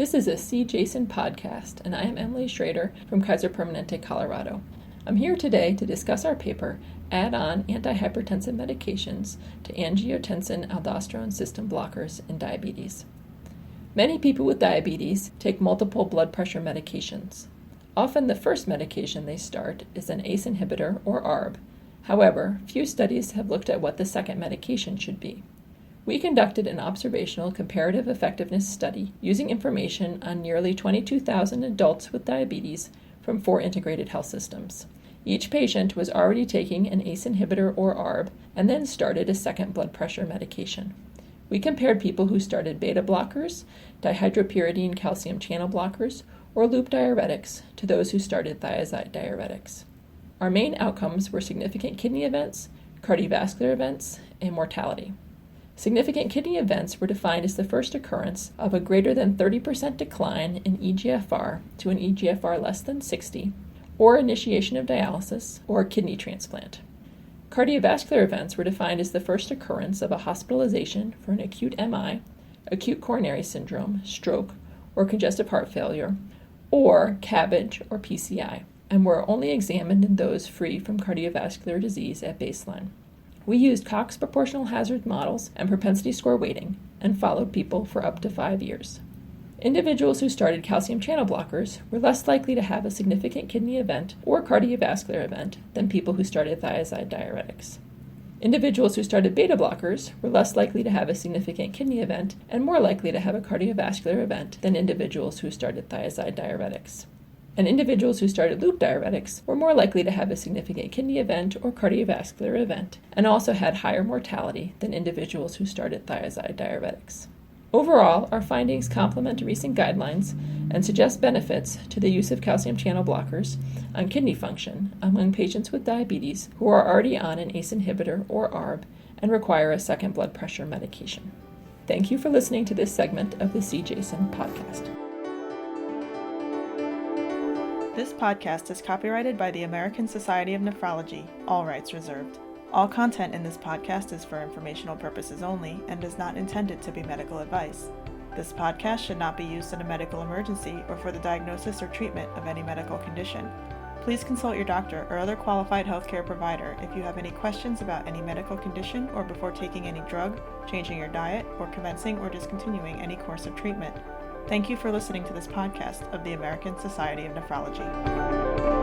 This is a See Jason podcast, and I am Emily Schroeder from Kaiser Permanente, Colorado. I'm here today to discuss our paper, Add-on Antihypertensive Medications to Angiotensin-Aldosterone System Blockers in Diabetes. Many people with diabetes take multiple blood pressure medications. Often the first medication they start is an ACE inhibitor or ARB. However, few studies have looked at what the second medication should be. We conducted an observational comparative effectiveness study using information on nearly 22,000 adults with diabetes from 4 integrated health systems. Each patient was already taking an ACE inhibitor or ARB and then started a second blood pressure medication. We compared people who started beta blockers, dihydropyridine calcium channel blockers, or loop diuretics to those who started thiazide diuretics. Our main outcomes were significant kidney events, cardiovascular events, and mortality. Significant kidney events were defined as the first occurrence of a greater than 30% decline in eGFR to an eGFR less than 60, or initiation of dialysis, or kidney transplant. Cardiovascular events were defined as the first occurrence of a hospitalization for an acute MI, acute coronary syndrome, stroke, or congestive heart failure, or CABG or PCI, and were only examined in those free from cardiovascular disease at baseline. We used Cox proportional hazard models and propensity score weighting and followed people for up to 5 years. Individuals who started calcium channel blockers were less likely to have a significant kidney event or cardiovascular event than people who started thiazide diuretics. Individuals who started beta blockers were less likely to have a significant kidney event and more likely to have a cardiovascular event than individuals who started thiazide diuretics. And individuals who started loop diuretics were more likely to have a significant kidney event or cardiovascular event, and also had higher mortality than individuals who started thiazide diuretics. Overall, our findings complement recent guidelines and suggest benefits to the use of calcium channel blockers on kidney function among patients with diabetes who are already on an ACE inhibitor or ARB and require a second blood pressure medication. Thank you for listening to this segment of the See Jason podcast. This podcast is copyrighted by the American Society of Nephrology, all rights reserved. All content in this podcast is for informational purposes only and is not intended to be medical advice. This podcast should not be used in a medical emergency or for the diagnosis or treatment of any medical condition. Please consult your doctor or other qualified healthcare provider if you have any questions about any medical condition or before taking any drug, changing your diet, or commencing or discontinuing any course of treatment. Thank you for listening to this podcast of the American Society of Nephrology.